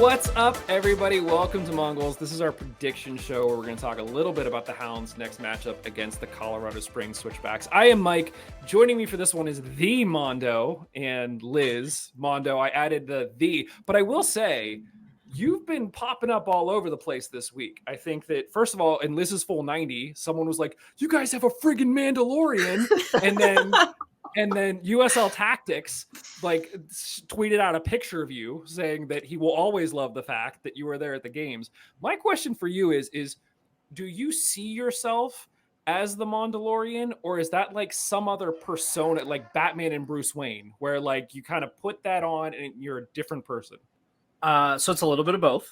What's up, everybody? Welcome to Mongols. This is our prediction show where we're going to talk a little bit about the Hounds' next matchup against the Colorado Springs Switchbacks. I am Mike. Joining me for this one is the Mondo and Liz. Mondo, I added the, but I will say, you've been popping up all over the place this week. I think that, first of all, in Liz's full 90, someone was like, you guys have a friggin' Mandalorian. And then USL Tactics tweeted out a picture of you saying that he will always love the fact that you were there at the games. My question for you is do you see yourself as the Mandalorian, or is that like some other persona, like Batman and Bruce Wayne, where like you kind of put that on and you're a different person? So it's a little bit of both.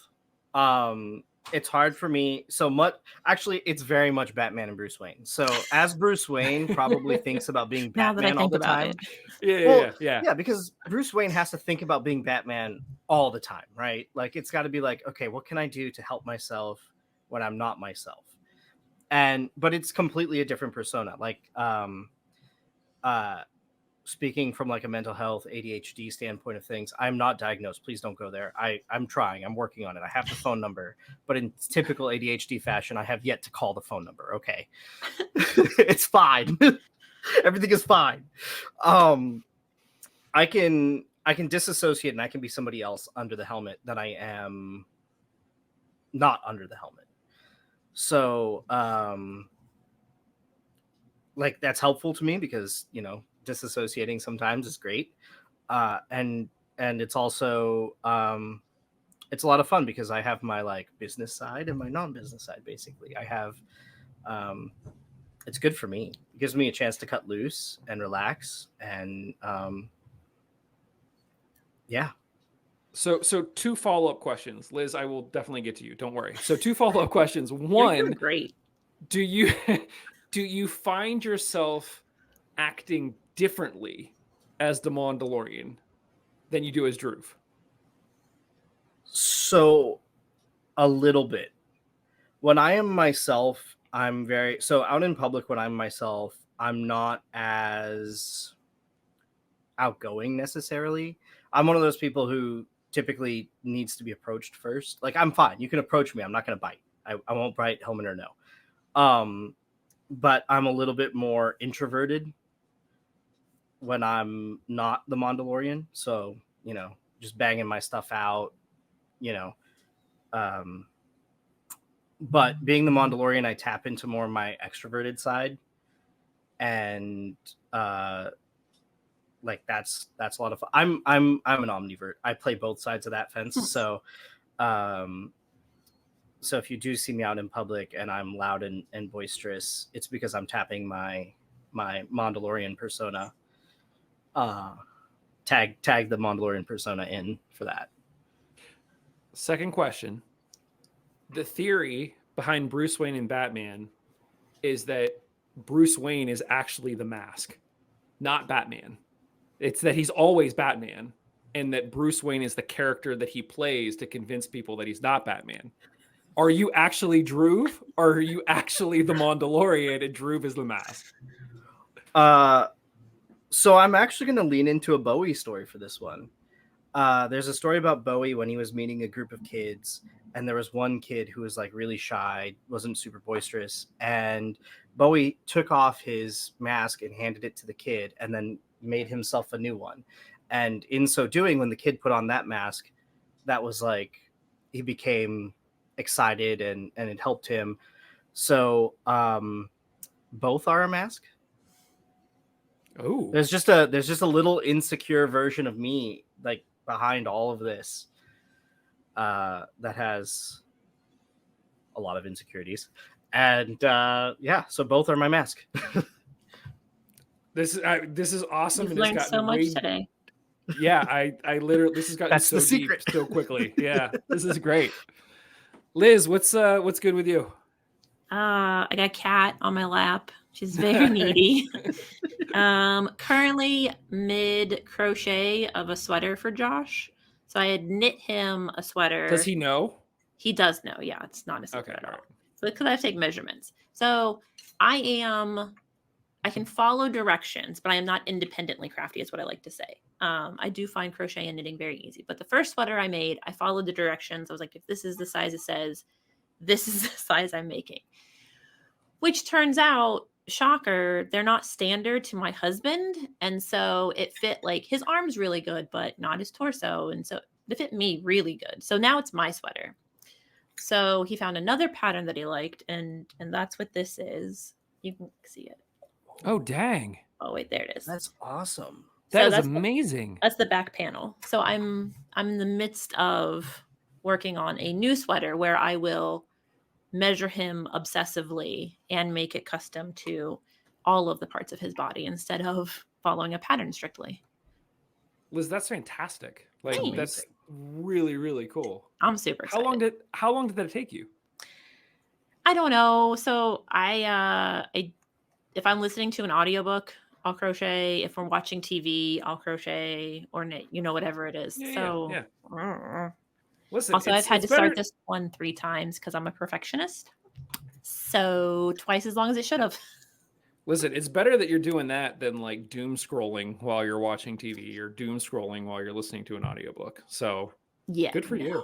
It's hard for me so much. Actually, it's very much Batman and Bruce Wayne. So as Bruce Wayne probably thinks about being Batman all the time. Yeah, because Bruce Wayne has to think about being Batman all the time, right? Like it's got to be like, okay, what can I do to help myself when I'm not myself? But it's completely a different persona. Like speaking from like a mental health ADHD standpoint of things, I'm not diagnosed. Please don't go there. I'm trying. I'm working on it. I have the phone number, but in typical ADHD fashion, I have yet to call the phone number. Okay. It's fine. Everything is fine. I can disassociate and I can be somebody else under the helmet that I am not under the helmet. So, like that's helpful to me because, you know, disassociating sometimes is great. And it's also, it's a lot of fun because I have my like business side and my non-business side. Basically I have, it's good for me. It gives me a chance to cut loose and relax. And, yeah. So two follow-up questions, Liz, I will definitely get to you. Don't worry. So two follow-up questions. One, you're great. Do you find yourself acting differently as the Mandalorian than you do as Drew? So a little bit. When I am myself, I'm so out in public when I'm myself, I'm not as outgoing necessarily. I'm one of those people who typically needs to be approached first. Like I'm fine. You can approach me. I'm not going to bite. I won't bite, helmet or no. But I'm a little bit more introverted when I'm not the Mandalorian. So, you know, just banging my stuff out, you know. But being the Mandalorian, I tap into more of my extroverted side. And like that's a lot of fun. I'm an omnivert. I play both sides of that fence. So so if you do see me out in public and I'm loud and boisterous, it's because I'm tapping my Mandalorian persona. Tag the Mandalorian persona in for that. Second question. The theory behind Bruce Wayne and Batman is that Bruce Wayne is actually the mask, not Batman. It's that he's always Batman, and that Bruce Wayne is the character that he plays to convince people that he's not Batman. Are you actually Drew, or are you actually the Mandalorian and Drew is the mask? So I'm actually going to lean into a Bowie story for this one. There's a story about Bowie when he was meeting a group of kids, and there was one kid who was like really shy, wasn't super boisterous, and Bowie took off his mask and handed it to the kid and then made himself a new one. And in so doing, when the kid put on that mask, that was like he became excited and it helped him. So both are a mask. Oh, there's just a little insecure version of me like behind all of this that has a lot of insecurities, and yeah, so both are my mask. This is awesome. You've learned so much today. Yeah, I literally, this has gotten That's so the secret. deep so quickly. Yeah, this is great. Liz, what's good with you? I got a cat on my lap. She's very needy. Currently mid crochet of a sweater for Josh. So I had knit him a sweater. Does he know? He does know. Yeah, it's not a secret Okay, at all. right. So because I have to take measurements. So I am I can follow directions, but I am not independently crafty, is what I like to say. I do find crochet and knitting very easy. But the first sweater I made, I followed the directions. I was like, if this is the size it says, this is the size I'm making. Which turns out, shocker, they're not standard to my husband. And so it fit like his arm's really good, but not his torso. And so it fit me really good. So now it's my sweater. So he found another pattern that he liked, and that's what this is. You can see it. Oh, dang. Oh, wait, there it is. That's awesome. That's amazing. That's the back panel. So I'm in the midst of working on a new sweater where I will measure him obsessively and make it custom to all of the parts of his body instead of following a pattern strictly. Liz, that's fantastic. Like, Thanks. that's really, really cool. I'm super excited. How long did that take you? I don't know. So I if I'm listening to an audiobook, I'll crochet. If we're watching TV, I'll crochet or knit, whatever it is. Yeah. Listen, also, I've had to start this one 3 times because I'm a perfectionist. So twice as long as it should have. Listen, it's better that you're doing that than like doom scrolling while you're watching TV or doom scrolling while you're listening to an audiobook. So yeah, good for you.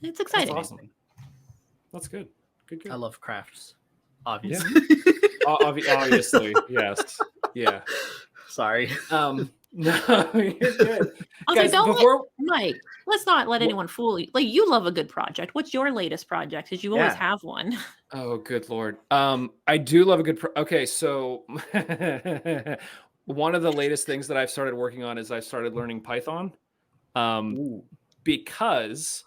It's exciting. That's awesome. That's good. Good. I love crafts. Obviously. Obviously, yes. Yeah. Sorry. No, you're good. Also, don't Mike, let's not let anyone fool you. Like, you love a good project. What's your latest project? Because you always have one. Oh, good Lord. I do love a good okay, so one of the latest things that I've started working on is I started learning Python. Because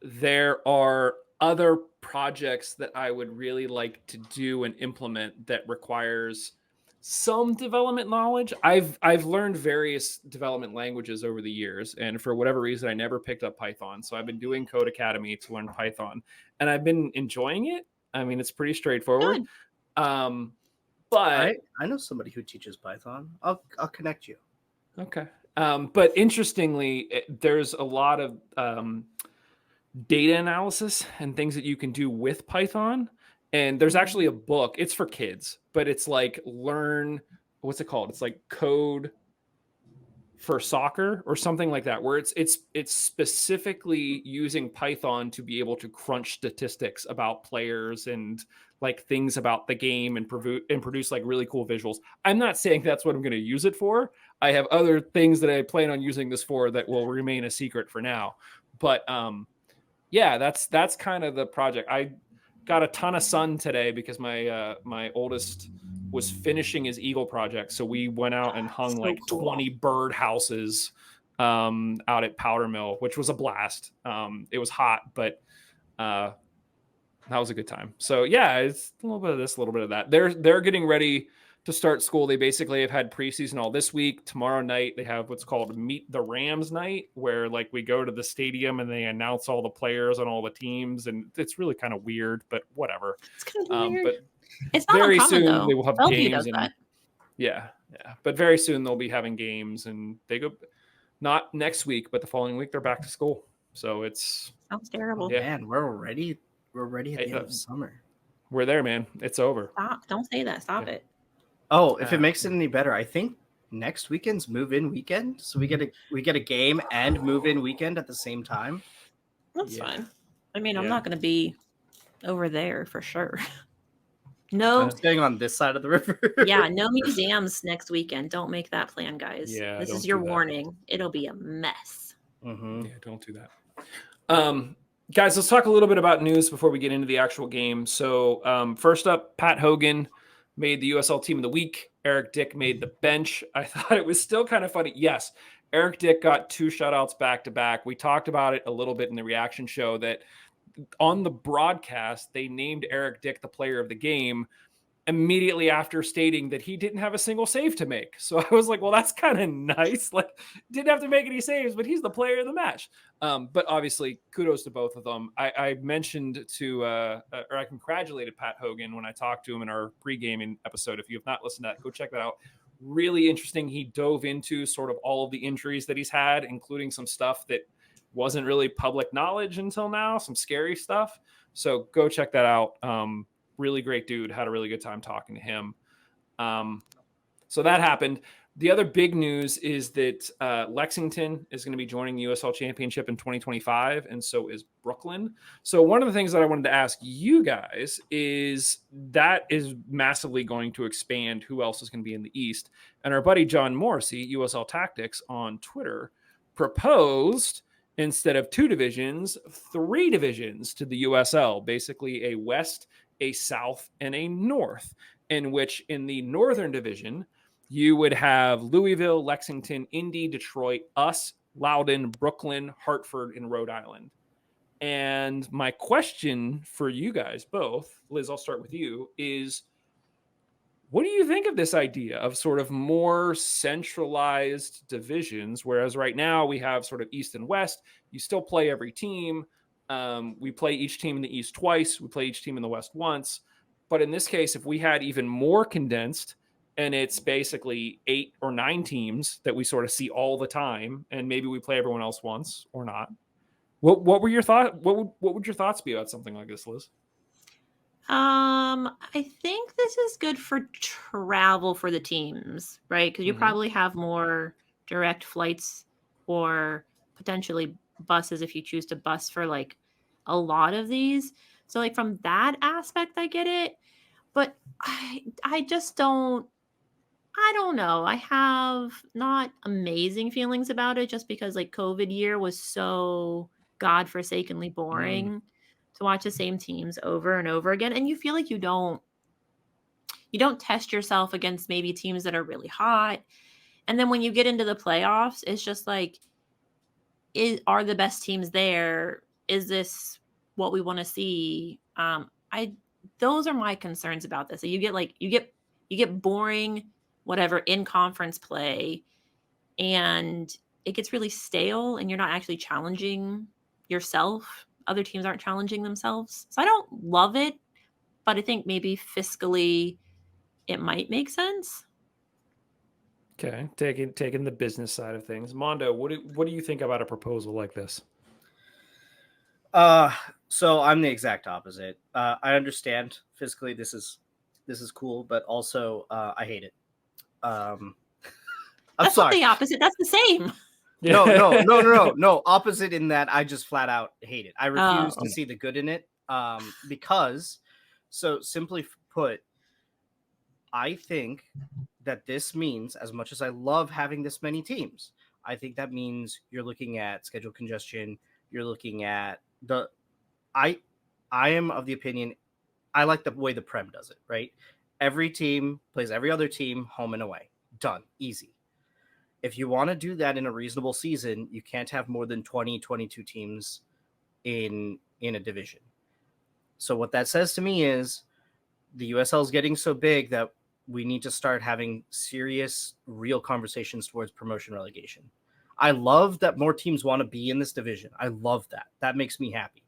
there are other projects that I would really like to do and implement that requires some development knowledge. I've learned various development languages over the years, and for whatever reason, I never picked up Python. So I've been doing Code Academy to learn Python, and I've been enjoying it. I mean, it's pretty straightforward. But I know somebody who teaches Python. I'll connect you. Okay. But interestingly, there's a lot of data analysis and things that you can do with Python. And there's actually a book. It's for kids, but it's like what's it called? It's like Code for Soccer or something like that, where it's specifically using Python to be able to crunch statistics about players and like things about the game and produce like really cool visuals. I'm not saying that's what I'm going to use it for. I have other things that I plan on using this for that will remain a secret for now. But yeah, that's kind of the project. I got a ton of sun today because my oldest was finishing his eagle project. So we went out and hung so like cool. 20 bird houses out at Powder Mill, which was a blast. It was hot, but that was a good time. So yeah, it's a little bit of this, a little bit of that. They're getting ready to start school. They basically have had preseason all this week. Tomorrow night they have what's called Meet the Rams night, where like we go to the stadium and they announce all the players on all the teams, and it's really kind of weird, but whatever. It's kind of weird. But it's not very uncommon, soon though. they will have Bellevue games. does that. Yeah. But very soon they'll be having games, and they go not next week, but the following week they're back to school. So it's sounds terrible. Yeah. Man, we're ready at the end of summer. We're there, man. It's over. Stop! Don't say that. Stop it. Oh, if it makes it any better, I think next weekend's move-in weekend, so we get a game and move-in weekend at the same time. That's fine. I mean, I'm not going to be over there for sure. No, staying on this side of the river. Yeah, no museums next weekend. Don't make that plan, guys. Yeah, this is your warning. It'll be a mess. Mm-hmm. Yeah, don't do that. Guys, let's talk a little bit about news before we get into the actual game. So first up, Pat Hogan made the USL Team of the Week. Eric Dick made the bench. I thought it was still kind of funny. Yes, Eric Dick got 2 shutouts back-to-back. We talked about it a little bit in the reaction show that on the broadcast, they named Eric Dick the player of the game immediately after stating that he didn't have a single save to make. So I was like, well, that's kind of nice. Like, didn't have to make any saves, but he's the player of the match. But obviously, kudos to both of them. I mentioned or I congratulated Pat Hogan when I talked to him in our pre-gaming episode. If you have not listened to that, go check that out. Really interesting. He dove into sort of all of the injuries that he's had, including some stuff that wasn't really public knowledge until now, some scary stuff. So go check that out. Really great dude. Had a really good time talking to him. So that happened. The other big news is that Lexington is going to be joining the USL Championship in 2025, and so is Brooklyn. So one of the things that I wanted to ask you guys is that is massively going to expand who else is going to be in the East. And our buddy John Morrissey, USL Tactics on Twitter, proposed instead of 2 divisions, 3 divisions to the USL, basically a West, a South, and a North, in which in the Northern Division, you would have Louisville, Lexington, Indy, Detroit, us, Loudoun, Brooklyn, Hartford, and Rhode Island. And my question for you guys both, Liz, I'll start with you, is what do you think of this idea of sort of more centralized divisions? Whereas right now we have sort of East and West, you still play every team. We play each team in the East twice. We play each team in the West once. But in this case, if we had even more condensed, and it's basically 8 or 9 teams that we sort of see all the time, and maybe we play everyone else once or not. What were your thoughts? What would your thoughts be about something like this, Liz? I think this is good for travel for the teams, right? Because you probably have more direct flights or potentially buses if you choose to bus for like a lot of these. So like from that aspect, I get it. But I just don't. I don't know. I have not amazing feelings about it just because like COVID year was so godforsakenly boring to watch the same teams over and over again. And you feel like you don't test yourself against maybe teams that are really hot. And then when you get into the playoffs, it's just like, are the best teams there? Is this what we want to see? Those are my concerns about this. So you get boring, whatever, in conference play, and it gets really stale and you're not actually challenging yourself. Other teams aren't challenging themselves. So I don't love it, but I think maybe fiscally it might make sense. Okay, taking the business side of things. Mondo, what do you think about a proposal like this? So I'm the exact opposite. I understand physically this is cool, but also I hate it. I'm That's sorry. not the opposite. That's the same. No. Opposite in that I just flat out hate it. I refuse to see the good in it. Because, so simply put, I think that this means, as much as I love having this many teams, I think that means you're looking at schedule congestion. You're looking at I am of the opinion, I like the way the Prem does it, right? Every team plays every other team home and away. Done. Easy. If you want to do that in a reasonable season, you can't have more than 20, 22 teams in a division. So what that says to me is the USL is getting so big that we need to start having serious, real conversations towards promotion relegation. I love that more teams want to be in this division. I love that. That makes me happy.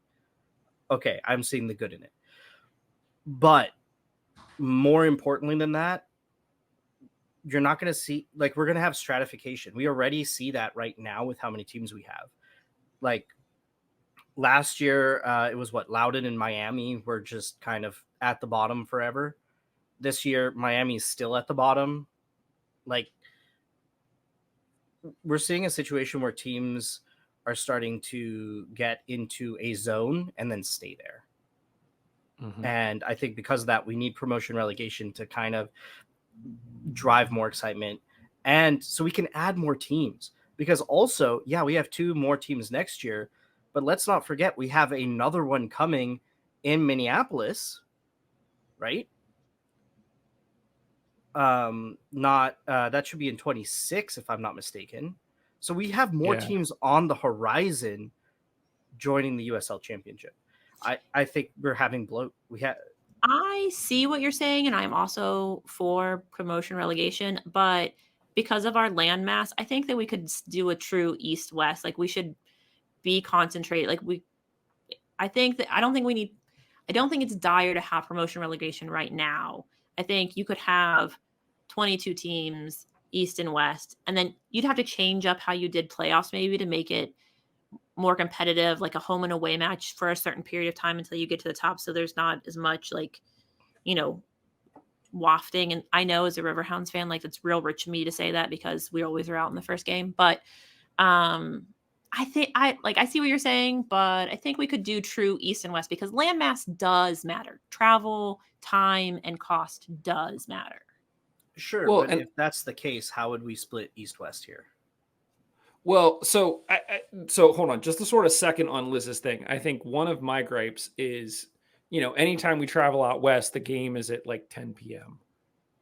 Okay, I'm seeing the good in it. But more importantly than that, you're not going to see, like, we're going to have stratification. We already see that right now with how many teams we have. Like, last year, it was Loudoun and Miami were just kind of at the bottom forever. This year, Miami's still at the bottom. Like, we're seeing a situation where teams are starting to get into a zone and then stay there. And I think because of that, we need promotion relegation to kind of drive more excitement. And so we can add more teams, because also, yeah, we have 2 more teams next year, but let's not forget we have another one coming in Minneapolis, right? That should be in 26 if I'm not mistaken. So we have more teams on the horizon joining the USL Championship. I think we're having bloat. I see what you're saying, and I'm also for promotion relegation, but because of our landmass, I think that we could do a true East-West. Like, we should be concentrated. I don't think it's dire to have promotion relegation right now. I think you could have 22 teams, East and West, and then you'd have to change up how you did playoffs maybe to make it more competitive, like a home and away match for a certain period of time until you get to the top. So there's not as much wafting. And I know as a Riverhounds fan, like it's real rich of me to say that because we always are out in the first game. But I think I see what you're saying, but I think we could do true East and West because landmass does matter. Travel, time, and cost does matter. Sure, Well, but and if that's the case, how would we split East-West here? well, so so hold on, just a sort of second on Liz's thing. I think one of my gripes is, anytime we travel out west, the game is at like 10 p.m.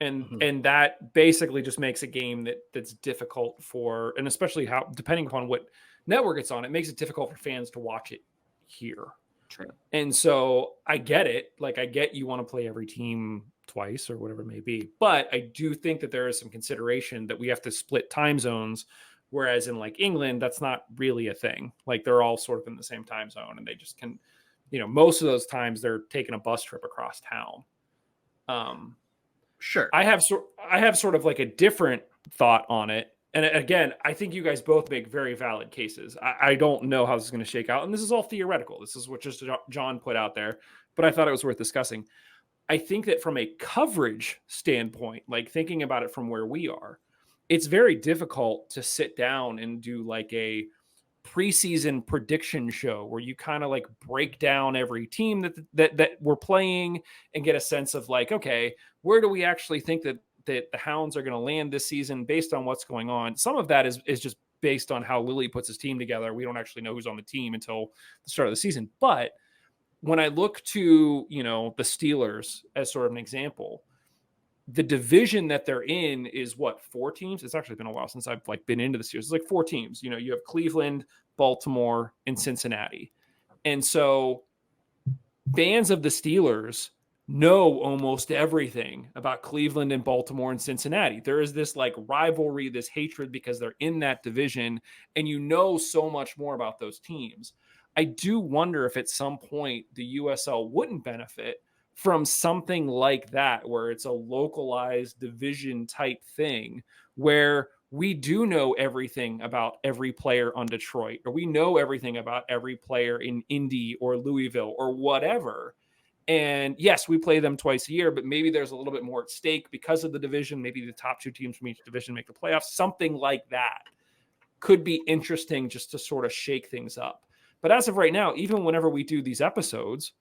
And that basically just makes a game that's difficult for, and especially depending upon what network it's on, it makes it difficult for fans to watch it here. True. And so I get it. Like I get you want to play every team twice or whatever it may be, but I do think that there is some consideration that we have to split time zones. Whereas in like England, that's not really a thing. Like they're all sort of in the same time zone and they just can, most of those times they're taking a bus trip across town. Sure. I have sort of like a different thought on it. And again, I think you guys both make very valid cases. I don't know how this is going to shake out. And this is all theoretical. This is what just John put out there, but I thought it was worth discussing. I think that from a coverage standpoint, like thinking about it from where we are, it's very difficult to sit down and do like a preseason prediction show where you kind of like break down every team that we're playing and get a sense of like, okay, where do we actually think that the Hounds are going to land this season based on what's going on? Some of that is just based on how Lily puts his team together. We don't actually know who's on the team until the start of the season. But when I look to, the Steelers as sort of an example, the division that they're in is what, 4 teams? It's actually been a while since I've like been into the series. It's like 4 teams. You have Cleveland, Baltimore, and Cincinnati. And so fans of the Steelers know almost everything about Cleveland and Baltimore and Cincinnati. There is this like rivalry, this hatred because they're in that division and so much more about those teams. I do wonder if at some point the USL wouldn't benefit from something like that, where it's a localized division type thing where we do know everything about every player on Detroit, or we know everything about every player in Indy or Louisville or whatever. And yes, we play them twice a year, but maybe there's a little bit more at stake because of the division. Maybe the top 2 teams from each division make the playoffs. Something like that could be interesting just to sort of shake things up. But as of right now, even whenever we do these episodes,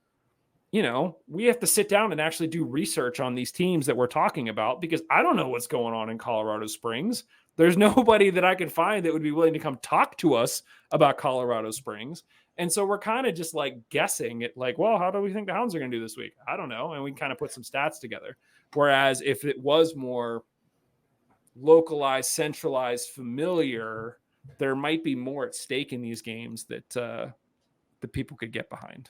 we have to sit down and actually do research on these teams that we're talking about because I don't know what's going on in Colorado Springs. There's nobody that I could find that would be willing to come talk to us about Colorado Springs. And so we're kind of just like guessing at like, well, how do we think the Hounds are going to do this week? I don't know. And we kind of put some stats together. Whereas if it was more localized, centralized, familiar, there might be more at stake in these games that the people could get behind.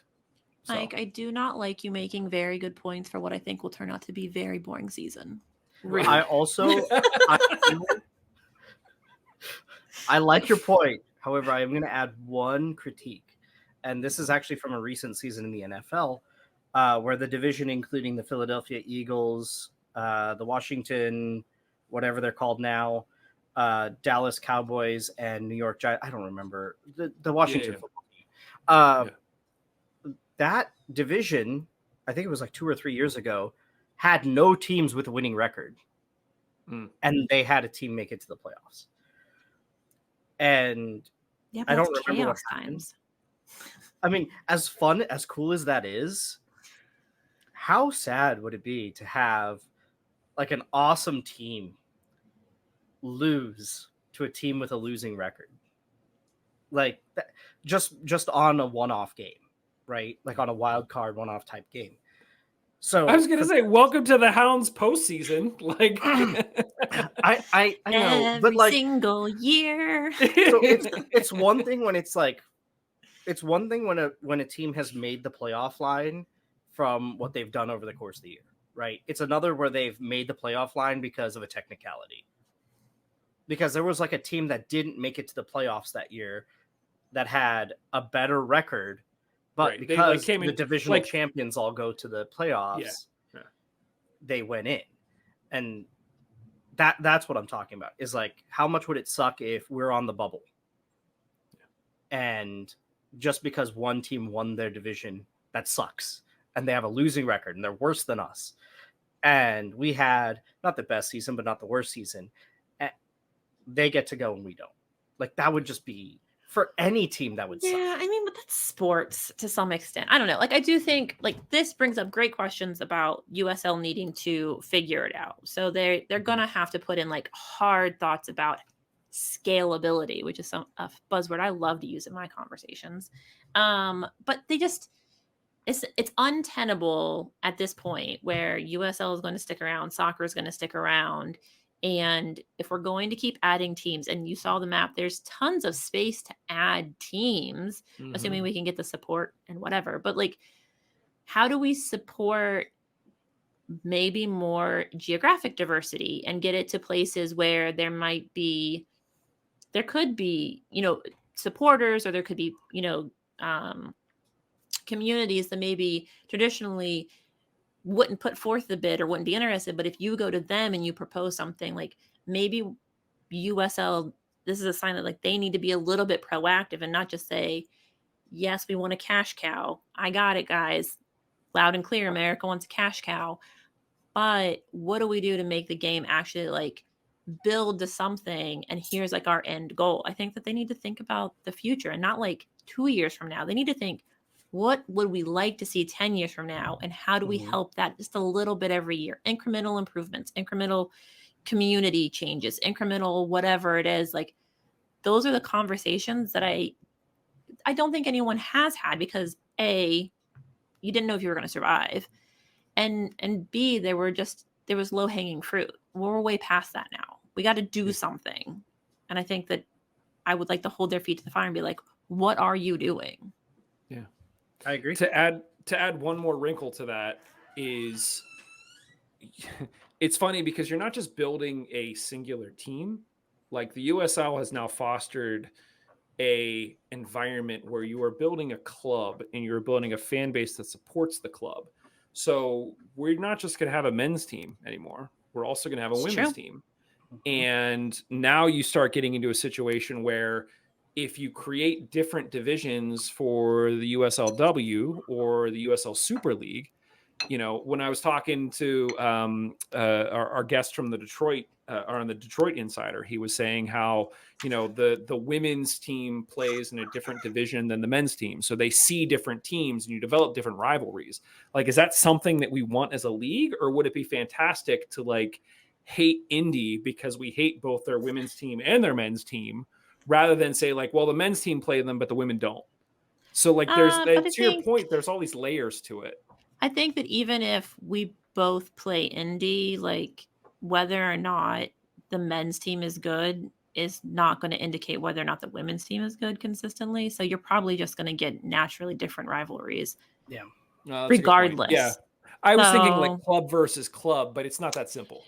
So. Mike, I do not like you making very good points for what I think will turn out to be very boring season. Really? I like your point. However, I am going to add one critique. And this is actually from a recent season in the NFL, where the division, including the Philadelphia Eagles, the Washington, whatever they're called now, Dallas Cowboys, and New York Giants. I don't remember the Washington football team. That division, I think it was like 2 or 3 years ago, had no teams with a winning record. And they had a team make it to the playoffs. And yeah, I don't remember what times. I mean, as cool as that is, how sad would it be to have like an awesome team lose to a team with a losing record? Like that, just on a one-off game. Right, like on a wild card one-off type game. So I was going to say, welcome to the Hounds postseason. Like, I know, every but like single year. So it's one thing when it's like, it's one thing when a team has made the playoff line from what they've done over the course of the year, right? It's another where they've made the playoff line because of a technicality. Because there was like a team that didn't make it to the playoffs that year that had a better record. But right. Because the divisional champions all go to the playoffs, they went in. And that's what I'm talking about, is like, how much would it suck if we're on the bubble? And just because one team won their division, that sucks. And they have a losing record and they're worse than us. and we had not the best season, but not the worst season. They get to go and we don't. Like, that would just be, for any team, that would suck. Yeah, I mean, but that's sports to some extent. I don't know. Like, I do think like this brings up great questions about USL needing to figure it out. So they're gonna have to put in like hard thoughts about scalability, which is a buzzword I love to use in my conversations. But they just it's untenable at this point where USL is going to stick around, soccer is going to stick around. And if we're going to keep adding teams, and you saw the map, there's tons of space to add teams, assuming we can get the support and whatever. But like, how do we support maybe more geographic diversity and get it to places where there could be, supporters, or there could be, communities that maybe traditionally wouldn't put forth the bid or wouldn't be interested, but if you go to them and you propose something, like maybe USL, this is a sign that like they need to be a little bit proactive and not just say, yes, we want a cash cow. I got it, guys. Loud and clear, America wants a cash cow. But what do we do to make the game actually like build to something? And here's like our end goal. I think that they need to think about the future and not like 2 years from now. They need to think, what would we like to see 10 years from now? And how do we help that just a little bit every year? Incremental improvements, incremental community changes, incremental whatever it is. Like, those are the conversations that I don't think anyone has had, because A, you didn't know if you were going to survive. And B, there was low hanging fruit. We're way past that now. We got to do something. And I think that I would like to hold their feet to the fire and be like, what are you doing? Yeah. I agree. To add one more wrinkle to that is, it's funny because you're not just building a singular team. Like, the USL has now fostered a environment where you are building a club and you're building a fan base that supports the club. So we're not just going to have a men's team anymore. We're also going to have a women's team. And now you start getting into a situation where if you create different divisions for the USLW or the USL Super League, when I was talking to our guest from the Detroit, or on the Detroit Insider, he was saying how, the women's team plays in a different division than the men's team. So they see different teams and you develop different rivalries. Like, is that something that we want as a league, or would it be fantastic to like hate Indy because we hate both their women's team and their men's team, rather than say like, well, the men's team play them, but the women don't. So like, your point, there's all these layers to it. I think that even if we both play indie, like, whether or not the men's team is good is not going to indicate whether or not the women's team is good consistently. So you're probably just going to get naturally different rivalries. Yeah. Regardless. Yeah. I was thinking like club versus club, but it's not that simple.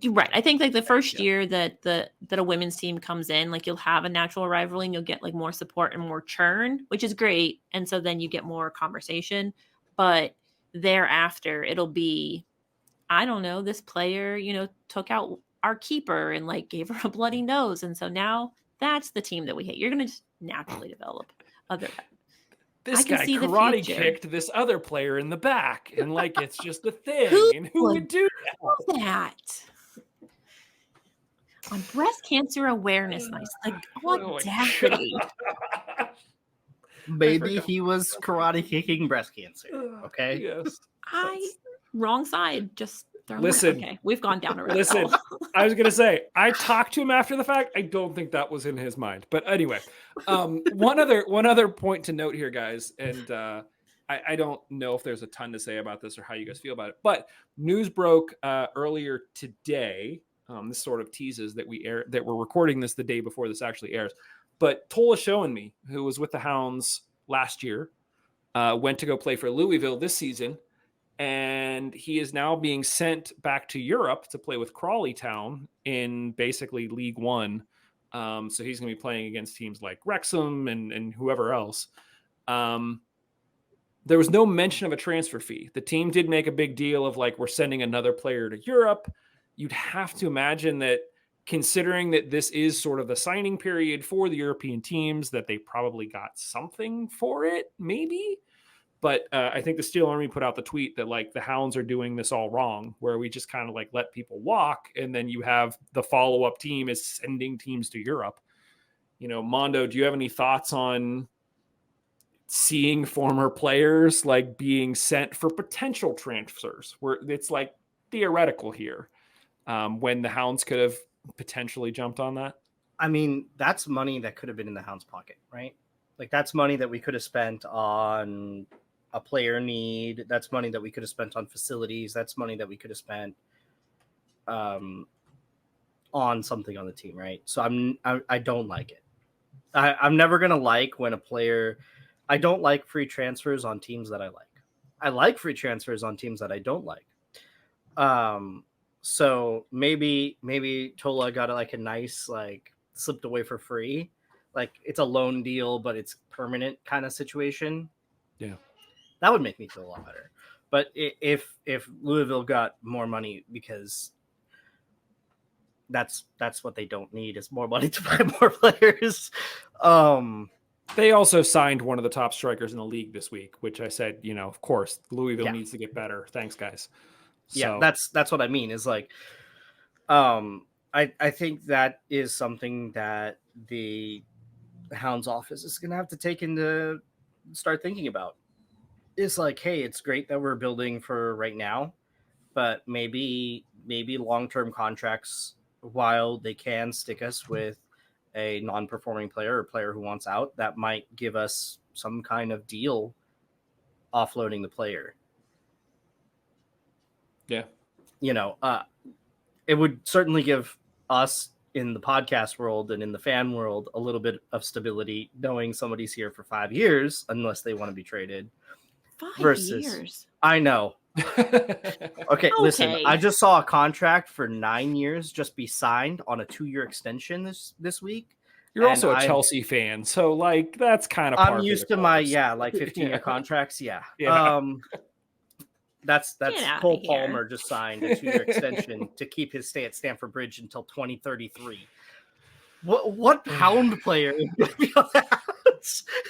Right. I think like the first year that a women's team comes in, like, you'll have a natural rivalry and you'll get like more support and more churn, which is great. And so then you get more conversation. But thereafter, it'll be, I don't know, this player, took out our keeper and like gave her a bloody nose. And so now that's the team that we hate. You're going to just naturally develop other. This guy karate kicked this other player in the back, and like, it's just a thing. Who would do that? On Breast Cancer Awareness Night, like, audacity. Maybe he was karate kicking breast cancer. Okay. Yes. Wrong side. Just listen. Okay, we've gone down a road. Listen, I was gonna say, I talked to him after the fact. I don't think that was in his mind. But anyway, one other point to note here, guys, and I don't know if there's a ton to say about this or how you guys feel about it. But news broke earlier today. This sort of teases that we're recording this the day before this actually airs. But Tola Showenme, who was with the Hounds last year, went to go play for Louisville this season, and he is now being sent back to Europe to play with Crawley Town in basically League One. So he's going to be playing against teams like Wrexham and whoever else. There was no mention of a transfer fee. The team did make a big deal of like, we're sending another player to Europe. You'd have to imagine that, considering that this is sort of the signing period for the European teams, that they probably got something for it, maybe. But I think the Steel Army put out the tweet that like the Hounds are doing this all wrong, where we just kind of like let people walk, and then you have the follow-up team is sending teams to Europe. Mondo, do you have any thoughts on seeing former players like being sent for potential transfers, where it's like theoretical here, when the Hounds could have potentially jumped on that? I mean, that's money that could have been in the Hounds' pocket, right? Like that's money that we could have spent on a player need. That's money that we could have spent on facilities. That's money that we could have spent on something on the team, right? So I don't like it. I'm never gonna like when a player. I don't like free transfers on teams that I like. I like free transfers on teams that I don't like. So maybe Tola got like a nice like slipped away for free, like it's a loan deal but it's permanent kind of situation. Yeah, that would make me feel a lot better. But if Louisville got more money, because that's what they don't need is more money to buy more players. They also signed one of the top strikers in the league this week, which I said, of course, Louisville needs to get better. Thanks, guys. Yeah, that's what I mean. Is like, I think that is something that the Hounds office is going to have to take into start thinking about. It's like, hey, it's great that we're building for right now, but maybe long-term contracts, while they can stick us with a non-performing player or a player who wants out, that might give us some kind of deal offloading the player. Yeah. It would certainly give us in the podcast world and in the fan world a little bit of stability knowing somebody's here for 5 years, unless they want to be traded. 5 years. I know. Okay, listen, I just saw a contract for 9 years just be signed on a 2-year extension this week. You're also a Chelsea fan, so like that's kind of I'm used to my 15-year contracts. Yeah. That's Cole Palmer just signed a 2-year extension to keep his stay at Stamford Bridge until 2033. What Hound player is going to be on that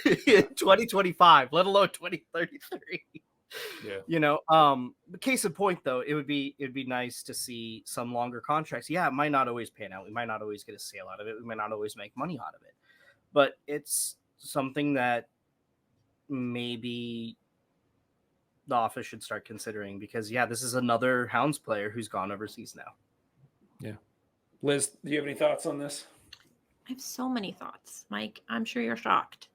in 2025, let alone 2033? Yeah. Case in point, though, it'd be nice to see some longer contracts. Yeah, it might not always pan out. We might not always get a sale out of it. We might not always make money out of it. But it's something that maybe the office should start considering, because this is another Hounds player who's gone overseas now. Yeah. Liz, do you have any thoughts on this? I have so many thoughts, Mike. I'm sure you're shocked.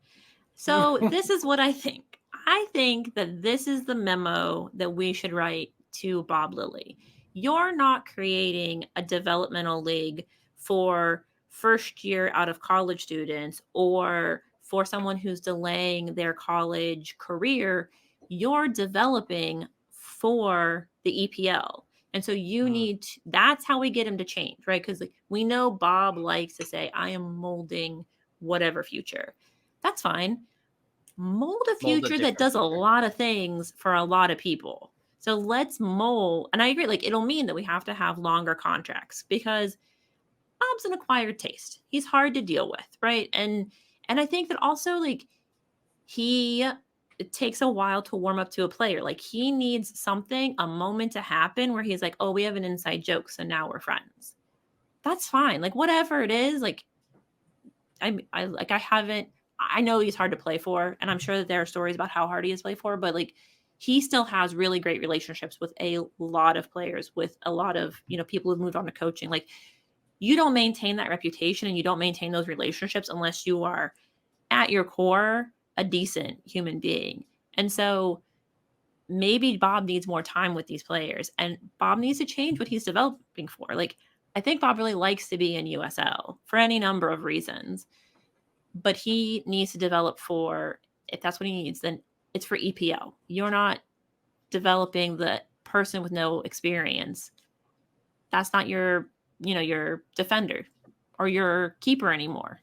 So this is what I think. I think that this is the memo that we should write to Bob Lilly. You're not creating a developmental league for first year out of college students or for someone who's delaying their college career. You're developing for the EPL. And so you need to, that's how we get him to change, right? Because we know Bob likes to say, I am molding whatever future. That's fine. Mold a future that does a lot of things for a lot of people. So let's mold. And I agree, like it'll mean that we have to have longer contracts, because Bob's an acquired taste. He's hard to deal with, right? And I think that also like it takes a while to warm up to a player. Like he needs a moment to happen where he's like, oh, we have an inside joke, so now we're friends. That's fine. Like whatever it is, like I know he's hard to play for, and I'm sure that there are stories about how hard he is to play for, but like he still has really great relationships with a lot of players, with a lot of, people who've moved on to coaching. Like you don't maintain that reputation and you don't maintain those relationships unless you are at your core a decent human being. And so maybe Bob needs more time with these players, and Bob needs to change what he's developing for. Like, I think Bob really likes to be in USL for any number of reasons, but he needs to develop for, if that's what he needs, then it's for EPL. You're not developing the person with no experience. That's not your defender or your keeper anymore.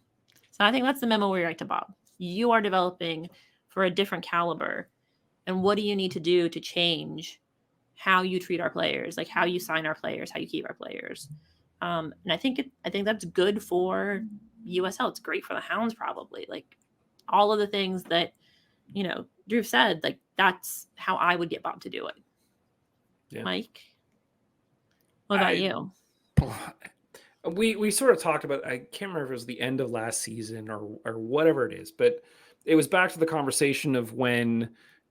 So I think that's the memo we write to Bob. You are developing for a different caliber. And what do you need to do to change how you treat our players, like how you sign our players, how you keep our players? And I think that's good for USL. It's great for the Hounds, probably. Like all of the things that Drew said, like, that's how I would get Bob to do it. Yeah. Mike, what about you? We sort of talked about, I can't remember if it was the end of last season or whatever it is, but it was back to the conversation of when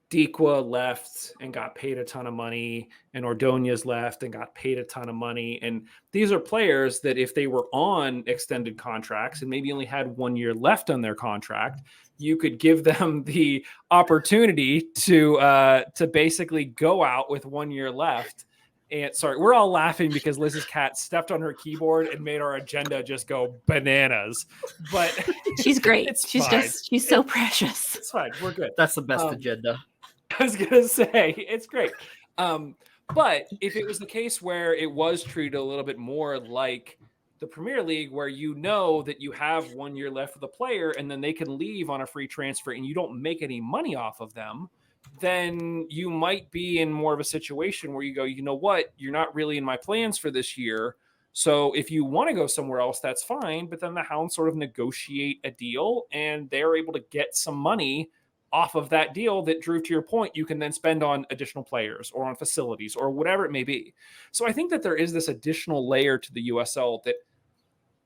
Dequa left and got paid a ton of money, and Ordonez left and got paid a ton of money. And these are players that if they were on extended contracts and maybe only had 1 year left on their contract, you could give them the opportunity to basically go out with 1 year left. And sorry, we're all laughing because Liz's cat stepped on her keyboard and made our agenda just go bananas. But she's great. She's so precious. It's fine. We're good. That's the best agenda. I was gonna say it's great. But if it was the case where it was treated a little bit more like the Premier League, where you know that you have 1 year left with a player and then they can leave on a free transfer and you don't make any money off of them, then you might be in more of a situation where you go, you know what, you're not really in my plans for this year. So if you want to go somewhere else, that's fine. But then the Hounds sort of negotiate a deal and they're able to get some money off of that deal that, Drew, to your point, you can then spend on additional players or on facilities or whatever it may be. So I think that there is this additional layer to the USL that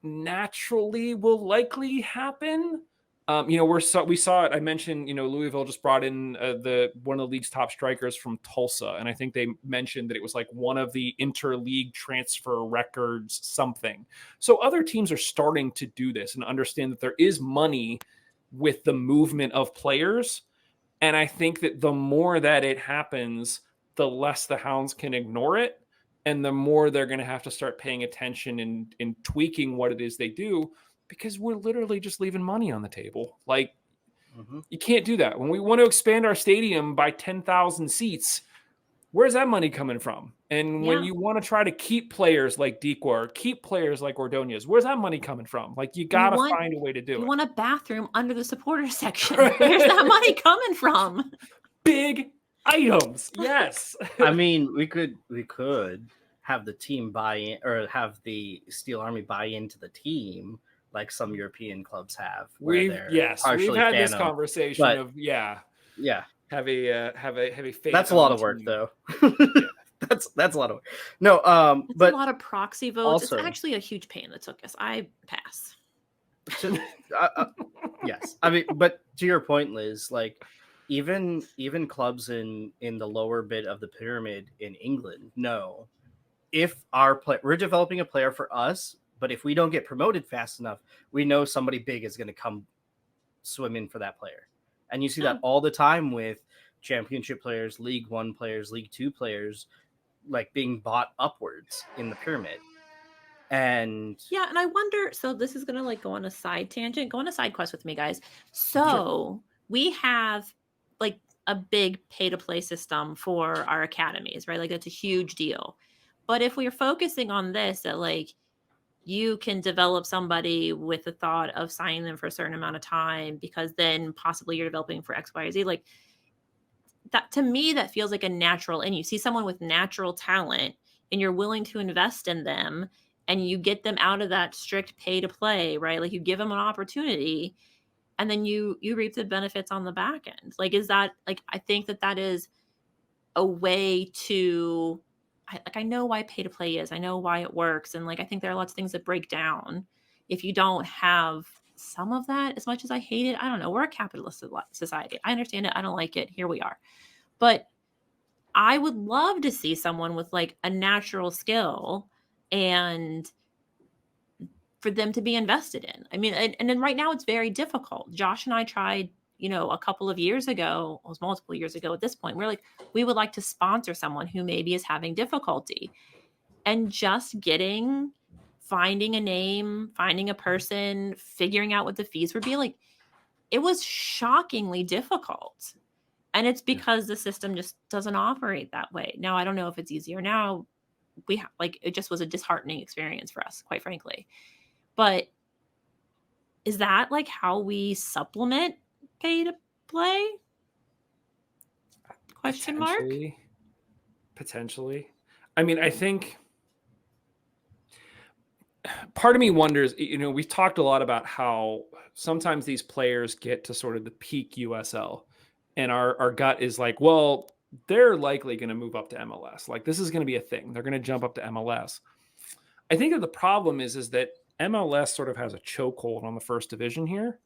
naturally will likely happen. We saw it. I mentioned, Louisville just brought in one of the league's top strikers from Tulsa. And I think they mentioned that it was like one of the interleague transfer records, something. So other teams are starting to do this and understand that there is money with the movement of players. And I think that the more that it happens, the less the Hounds can ignore it. And the more they're going to have to start paying attention and tweaking what it is they do, because we're literally just leaving money on the table. Like, You can't do that. When we want to expand our stadium by 10,000 seats, where's that money coming from? And when you want to try to keep players like Dequa or keep players like Ordonez, where's that money coming from? Like, you got to find a way to do it. You want a bathroom under the supporter section. Right. Where's that money coming from? Big items. Yes. I mean, we could have the team buy in, or have the Steel Army buy into the team like some European clubs have. We've had this conversation of have a faith. That's a lot of work, though. That's a lot of work. No, but a lot of proxy votes. Also, it's actually a huge pain that took us. I pass. Yes, I mean, but to your point, Liz, like even clubs in the lower bit of the pyramid in England know if we're developing a player for us, but if we don't get promoted fast enough, we know somebody big is going to come swim in for that player. And you see that all the time with championship players, League One players, League Two players, like being bought upwards in the pyramid. And I wonder, so this is going to go on a side tangent, go on a side quest with me, guys. So we have like a big pay to play system for our academies, right? Like that's a huge deal. But if we're focusing on this, that like you can develop somebody with the thought of signing them for a certain amount of time, because then possibly you're developing for X, Y, or Z. Like that, to me, that feels like a natural. And you see someone with natural talent and you're willing to invest in them and you get them out of that strict pay to play, right? Like you give them an opportunity and then you reap the benefits on the back end. Like, is that like, I think that is a way to, I know why pay to play is. I know why it works. And like, I think there are lots of things that break down if you don't have some of that. As much as I hate it, I don't know. We're a capitalist society. I understand it. I don't like it. Here we are. But I would love to see someone with like a natural skill and for them to be invested in. I mean, and then right now it's very difficult. Josh and I tried, a couple of years ago, it was multiple years ago at this point, we're like, we would like to sponsor someone who maybe is having difficulty, and just finding a name, finding a person, figuring out what the fees would be like. It was shockingly difficult. And it's because the system just doesn't operate that way. Now, I don't know if it's easier now. It just was a disheartening experience for us, quite frankly. But is that like how we supplement pay to play? Question mark? Potentially. I mean, I think part of me wonders, we've talked a lot about how sometimes these players get to sort of the peak USL And our gut is like, well, they're likely going to move up to MLS. Like this is going to be a thing. They're going to jump up to MLS. I think that the problem is that MLS sort of has a chokehold on the first division here,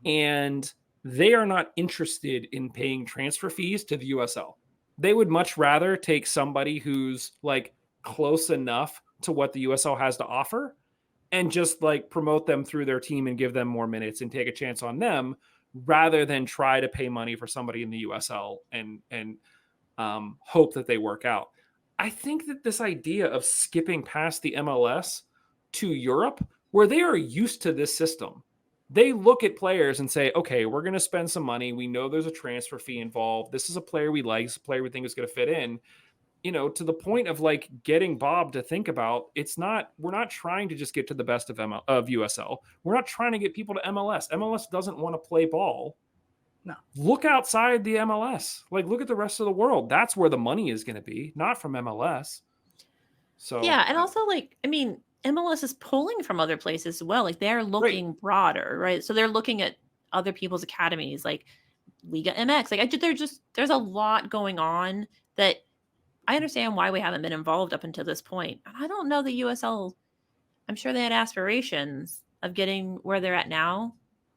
and they are not interested in paying transfer fees to the USL. They would much rather take somebody who's like close enough to what the USL has to offer and just like promote them through their team and give them more minutes and take a chance on them rather than try to pay money for somebody in the USL and hope that they work out. I think that this idea of skipping past the MLS to Europe, where they are used to this system, they look at players and say, okay, we're going to spend some money. We know there's a transfer fee involved. This is a player we like. It's a player we think is going to fit in. You know, to the point of like getting Bob to think about, we're not trying to just get to the best of USL. We're not trying to get people to MLS. MLS doesn't want to play ball. No. Look outside the MLS. Like, look at the rest of the world. That's where the money is going to be, not from MLS. So yeah, and also like, I mean, MLS is pulling from other places as well. Like they're looking broader, right? So they're looking at other people's academies, like Liga MX. Like there's a lot going on that I understand why we haven't been involved up until this point. And I don't know the USL. I'm sure they had aspirations of getting where they're at now,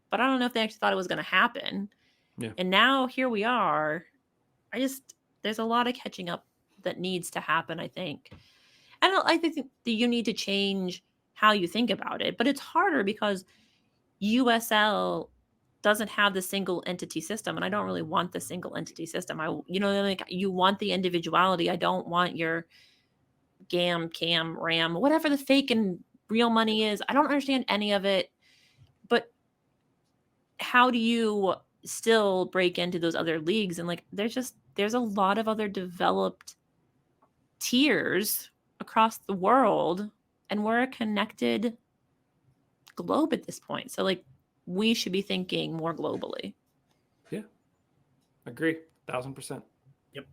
but I don't know if they actually thought it was going to happen. Yeah. And now here we are. There's a lot of catching up that needs to happen, I think. I think that you need to change how you think about it, but it's harder because USL doesn't have the single entity system, and I don't really want the single entity system. Like you want the individuality. I don't want your GAM, CAM, RAM, whatever the fake and real money is. I don't understand any of it, but how do you still break into those other leagues? And like, there's a lot of other developed tiers across the world, and we're a connected globe at this point. So like, we should be thinking more globally. Yeah, agree, 1,000%. Yep.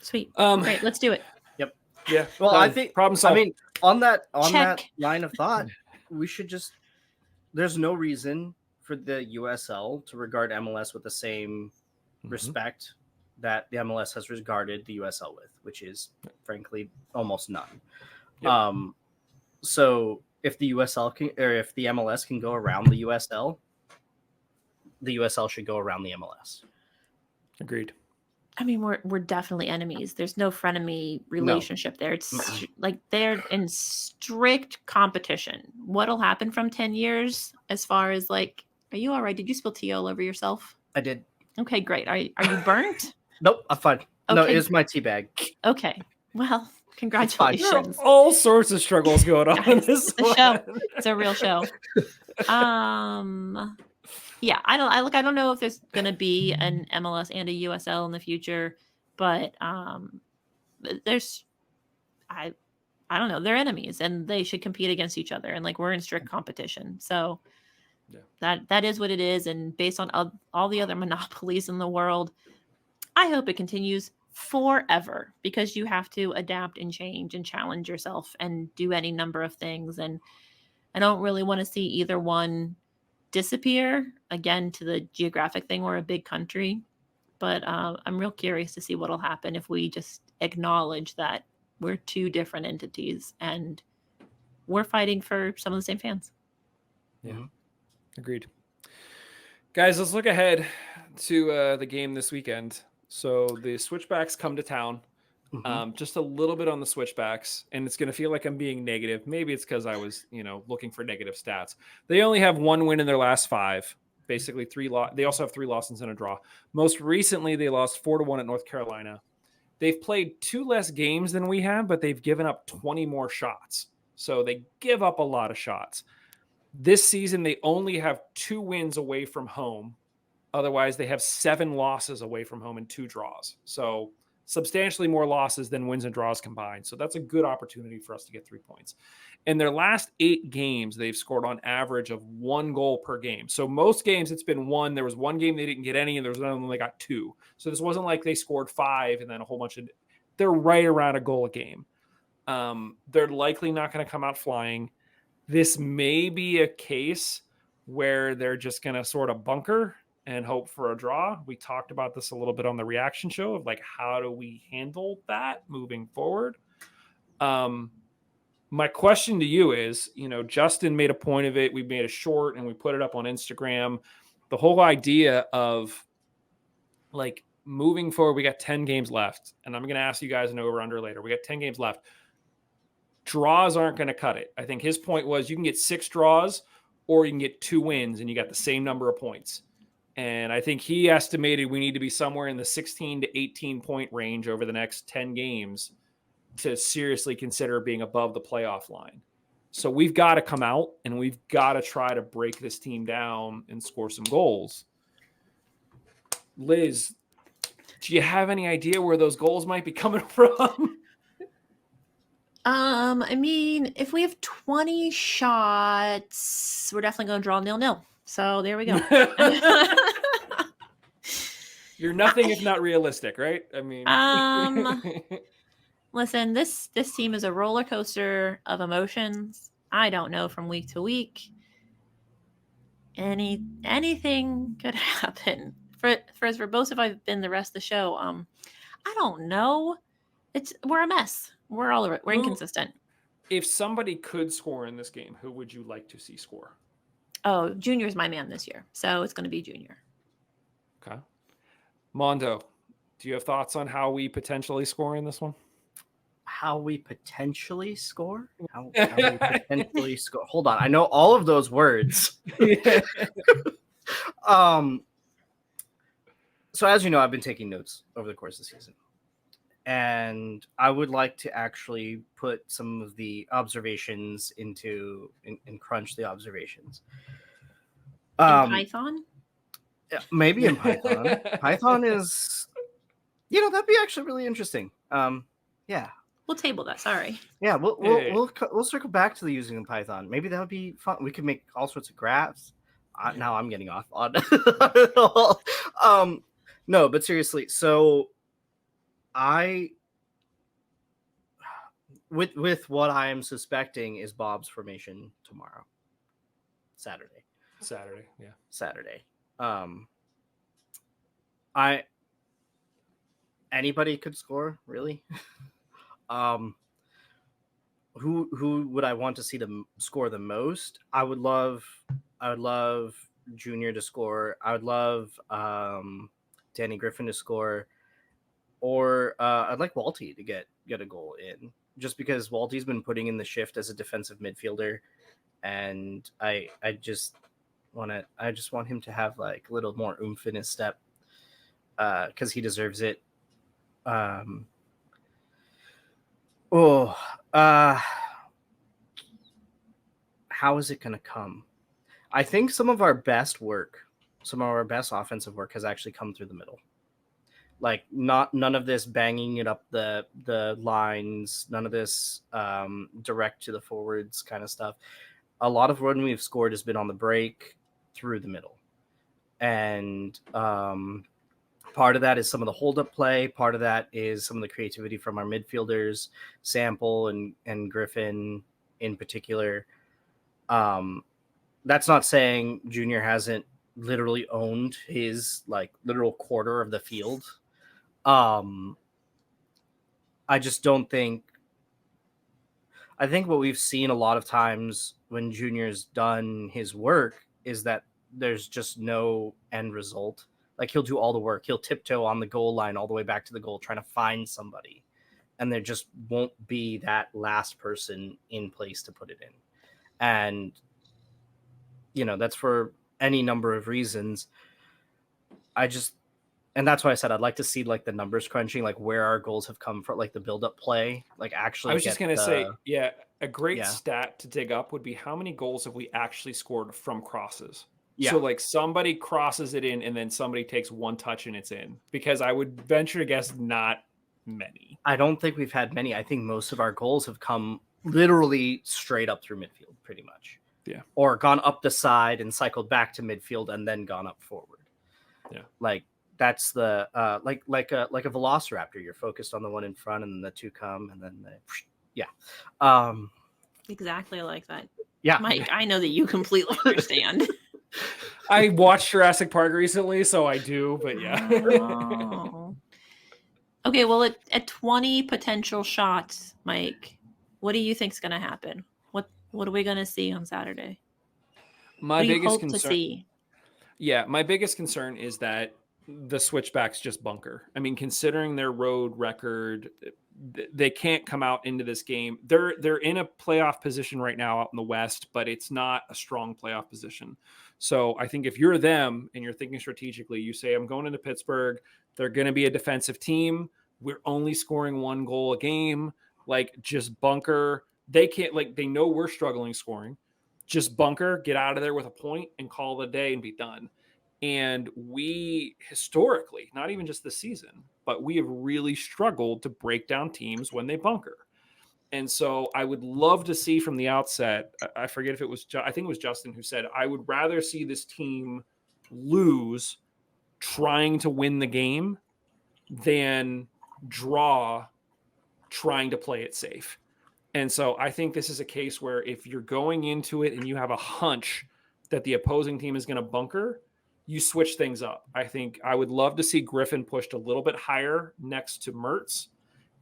Sweet. Great, let's do it. Yep. Yeah. Well, I think problem solved. I mean, on that Check. line of thought, we should just. There's no reason for the USL to regard MLS with the same respect that the MLS has regarded the USL with, which is frankly almost none. Yep. So if the USL can, or if the MLS can go around the USL should go around the MLS. Agreed. I mean, we're definitely enemies. There's no frenemy relationship there. It's like they're in strict competition. What'll happen from 10 years as far as like, are you all right? Did you spill tea all over yourself? I did. Okay, great. Are you burnt? Nope, I'm fine. Okay. No, it's my tea bag. Okay. Well, congratulations. There are all sorts of struggles going on in Guys, this it's a show. It's a real show. Yeah, I don't know if there's gonna be an MLS and a USL in the future, but there's I don't know, they're enemies and they should compete against each other, and like we're in strict competition. So that is what it is, and based on all the other monopolies in the world, I hope it continues forever, because you have to adapt and change and challenge yourself and do any number of things, and I don't really want to see either one disappear. Again, to the geographic thing, we're a big country, but I'm real curious to see what'll happen if we just acknowledge that we're two different entities and we're fighting for some of the same fans. Yeah, agreed. Guys, let's look ahead to the game this weekend. So the Switchbacks come to town. Just a little bit on the Switchbacks, and it's going to feel like I'm being negative. Maybe it's because I was, looking for negative stats. They only have one win in their last 5, basically 3 They also have 3 losses and a draw. Most recently, they lost 4-1 at North Carolina. They've played 2 less games than we have, but they've given up 20 more shots. So they give up a lot of shots. This season, they only have 2 wins away from home. Otherwise, they have 7 losses away from home and 2 draws. So substantially more losses than wins and draws combined. So that's a good opportunity for us to get 3 points. In their last 8 games, they've scored on average of 1 goal per game. So most games it's been 1. There was 1 game they didn't get any, and there was another one they got 2. So this wasn't like they scored 5 and then a whole bunch of. They're right around a goal a game. They're likely not going to come out flying. This may be a case where they're just going to sort of bunker and hope for a draw. We talked about this a little bit on the reaction show of like, how do we handle that moving forward? My question to you is, Justin made a point of it. We made a short and we put it up on Instagram. The whole idea of like moving forward, we got 10 games left, and I'm going to ask you guys an over-under later. We got 10 games left. Draws aren't going to cut it. I think his point was you can get 6 draws or you can get 2 wins and you got the same number of points. And I think he estimated we need to be somewhere in the 16 to 18 point range over the next 10 games to seriously consider being above the playoff line. So we've got to come out and we've got to try to break this team down and score some goals. Liz, do you have any idea where those goals might be coming from? I mean, if we have 20 shots, we're definitely going to draw 0-0. So there we go. You're nothing if not realistic, right? I mean, listen, this team is a roller coaster of emotions. I don't know from week to week. Anything could happen. For both of I've been the rest of the show. I don't know. We're a mess. We're all over it. We're inconsistent. If somebody could score in this game, who would you like to see score? Oh, Junior's my man this year, so it's going to be Junior. Okay. Mondo, do you have thoughts on how we potentially score in this one? How we potentially score? How we potentially score? Hold on, I know all of those words. So as you know, I've been taking notes over the course of the season. And I would like to actually put some of the observations and crunch the observations. In Python? Maybe in Python. Python is, that'd be actually really interesting. Yeah. We'll table that. Sorry. Yeah, we'll circle back to the using in Python. Maybe that would be fun. We could make all sorts of graphs. Now I'm getting off on. No, but seriously, so with what I am suspecting is Bob's formation tomorrow. Saturday, yeah. Saturday. Anybody could score, really. Who would I want to see them score the most? I would love Junior to score. I would love Danny Griffin to score. Or I'd like Walty to get a goal in, just because Walty's been putting in the shift as a defensive midfielder, and I just want him to have like a little more oomph in his step, because he deserves it. How is it going to come? I think some of our best offensive work has actually come through the middle. Like none of this banging it up the lines, none of this direct to the forwards kind of stuff. A lot of when we've scored has been on the break through the middle. And part of that is some of the hold-up play. Part of that is some of the creativity from our midfielders, Sample and Griffin in particular. That's not saying Junior hasn't literally owned his like literal quarter of the field. I just don't think. I think what we've seen a lot of times when Junior's done his work is that there's just no end result. Like he'll do all the work. He'll tiptoe on the goal line all the way back to the goal trying to find somebody. And there just won't be that last person in place to put it in. And, that's for any number of reasons. And that's why I said I'd like to see like the numbers crunching, like where our goals have come from, like the build-up play, like actually. I was just going to say, a great stat to dig up would be how many goals have we actually scored from crosses? Yeah. So like somebody crosses it in and then somebody takes one touch and it's in, because I would venture to guess not many. I don't think we've had many. I think most of our goals have come literally straight up through midfield pretty much. Yeah. Or gone up the side and cycled back to midfield and then gone up forward. Yeah. Like that's the like a velociraptor. You're focused on the one in front and then the two come and then exactly like that. Yeah. Mike, I know that you completely understand. I watched Jurassic Park recently, so I do, but yeah. Oh. Okay, well, at 20 potential shots, Mike, what do you think's going to happen? What are we going to see on Saturday? My What do you biggest hope to concern, see? yeah, my biggest concern is that the Switchbacks just bunker. I mean, considering their road record, they can't come out into this game. They're in a playoff position right now out in the West, but it's not a strong playoff position. So I think if you're them and you're thinking strategically, you say, I'm going into Pittsburgh. They're going to be a defensive team. We're only scoring 1 goal a game. Like, just bunker. They can't, like, they know we're struggling scoring. Just bunker, get out of there with a point and call it a day and be done. And we historically, not even just this season, but we have really struggled to break down teams when they bunker. And so I would love to see from the outset, I forget if it was, I think it was Justin who said, I would rather see this team lose trying to win the game than draw trying to play it safe. And so I think this is a case where if you're going into it and you have a hunch that the opposing team is going to bunker, you switch things up. I think I would love to see Griffin pushed a little bit higher next to Mertz.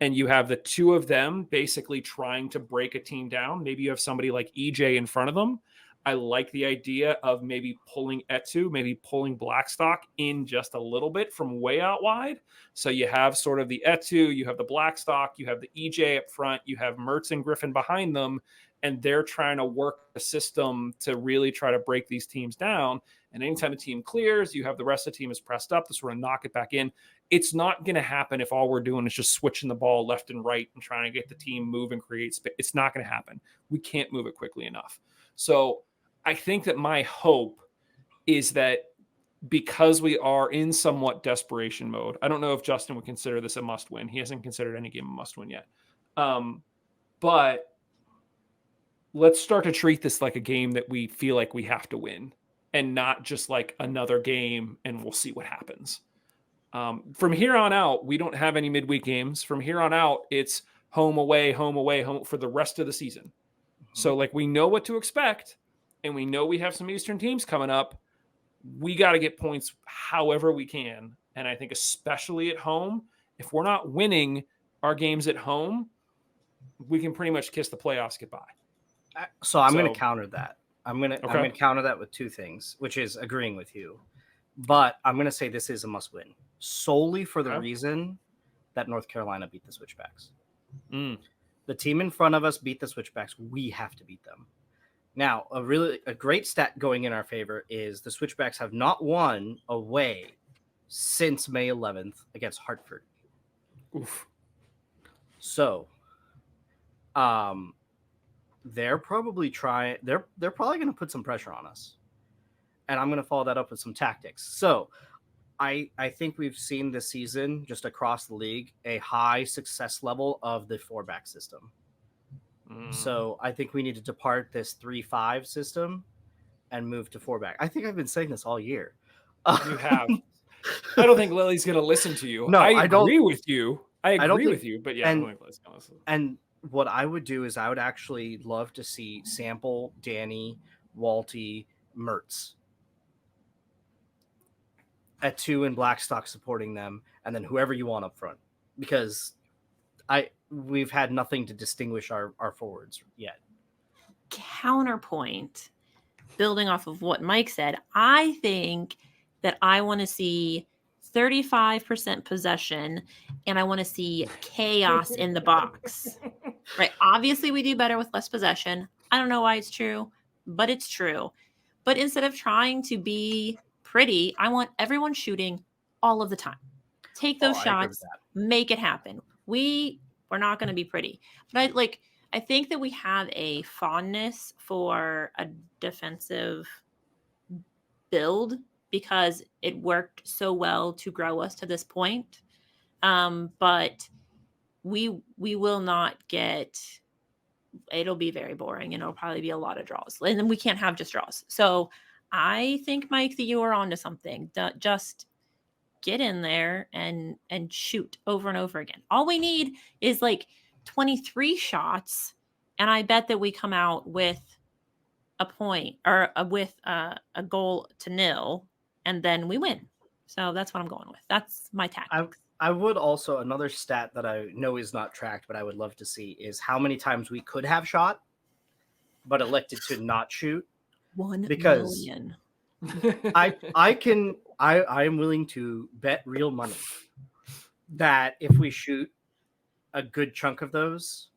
And you have the two of them basically trying to break a team down. Maybe you have somebody like EJ in front of them. I like the idea of maybe pulling Etu, maybe pulling Blackstock in just a little bit from way out wide. So you have sort of the Etu, you have the Blackstock, you have the EJ up front, you have Mertz and Griffin behind them, and they're trying to work the system to really try to break these teams down. And anytime a team clears, you have the rest of the team is pressed up to sort of knock it back in. It's not going to happen if all we're doing is just switching the ball left and right and trying to get the team move and create space. It's not going to happen. We can't move it quickly enough. So I think that my hope is that because we are in somewhat desperation mode, I don't know if Justin would consider this a must win. He hasn't considered any game a must win yet. But let's start to treat this like a game that we feel like we have to win and not just like another game and we'll see what happens. From here on out, we don't have any midweek games. From here on out, it's home, away, home for the rest of the season. Mm-hmm. So like we know what to expect and we know we have some Eastern teams coming up. We got to get points however we can. And I think especially at home, if we're not winning our games at home, we can pretty much kiss the playoffs goodbye. So I'm going to counter that. I'm going to counter that with two things, which is agreeing with you. But I'm going to say this is a must win solely for the reason that North Carolina beat the Switchbacks. The team in front of us beat the Switchbacks. We have to beat them. Now, a great stat going in our favor is the Switchbacks have not won away since May 11th against Hartford. Oof. So, they're probably they're probably going to put some pressure on us. And I'm going to follow that up with some tactics. So, I think we've seen this season just across the league a high success level of the 4-back system. So I think we need to depart this 3-5 system and move to 4-back. I think I've been saying this all year. You have. I don't think Lily's going to listen to you. No, I agree with you. I agree with you, but yeah. And what I would do is I would actually love to see Sample, Danny, Walty, Mertz at 2 and Blackstock supporting them, and then whoever you want up front, because we've had nothing to distinguish our forwards yet. Counterpoint, building off of what Mike said, I think that I want to see 35% possession and I want to see chaos in the box. Right? Obviously, we do better with less possession. I don't know why it's true, but it's true. But instead of trying to be pretty, I want everyone shooting all of the time. Take those shots, make it happen. We're not going to be pretty. But I think that we have a fondness for a defensive build because it worked so well to grow us to this point. But we will not get, it'll be very boring and it'll probably be a lot of draws. And then we can't have just draws. So I think, Mike, that you are onto something. Just get in there and shoot over and over again. All we need is 23 shots, and I bet that we come out with a point or with a goal to nil, and then we win. So that's what I'm going with. That's my tactics. I would also, another stat that I know is not tracked, but I would love to see is how many times we could have shot, but elected to not shoot. 1 Because million. I am willing to bet real money that if we shoot a good chunk of those,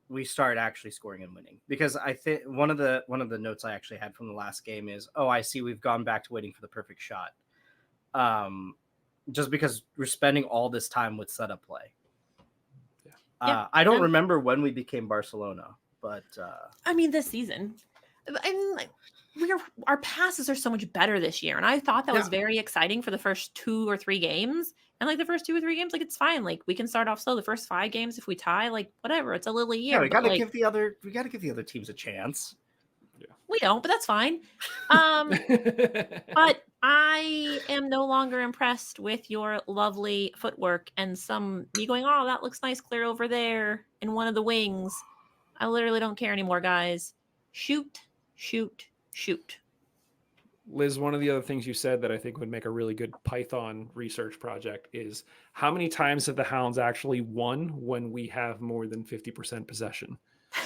we start actually scoring and winning. Because I think one of the notes I actually had from the last game is, oh, I see we've gone back to waiting for the perfect shot. Just because we're spending all this time with setup play. Yeah. I don't remember when we became Barcelona, but I mean, this season, and like our passes are so much better this year, and I thought that was very exciting for the first 2 or 3 games. And like the first 2 or 3 games, like it's fine. Like we can start off slow. The first 5 games, if we tie, like whatever, it's a little year. Yeah, we gotta give the other teams a chance. We don't, but that's fine. But I am no longer impressed with your lovely footwork and me going, oh, that looks nice clear over there in one of the wings. I literally don't care anymore, guys. Shoot, shoot, shoot. Liz, one of the other things you said that I think would make a really good Python research project is how many times have the Hounds actually won when we have more than 50% possession?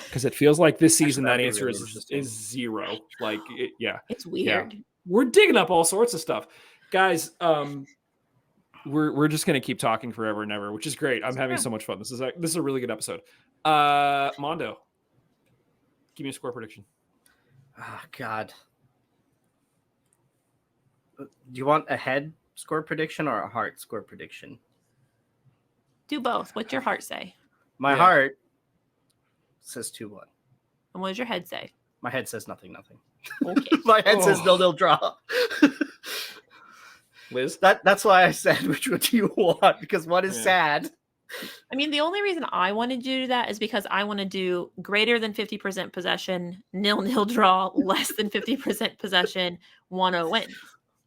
Because it feels like this season that answer is 0. Like, it's weird. Yeah. We're digging up all sorts of stuff, guys. We're just gonna keep talking forever and ever, which is great. I'm having so much fun. This is a really good episode. Mondo, give me a score prediction. Oh God, do you want a head score prediction or a heart score prediction? Do both. What's your heart say? My heart says 2-1. And what does your head say? My head says nothing. Okay. My head says 0-0 draw. Liz? That's why I said which one do you want, because one is sad. I mean, the only reason I wanted to do that is because I want to do greater than 50% possession, 0-0 draw, less than 50% possession, 1-0 wins.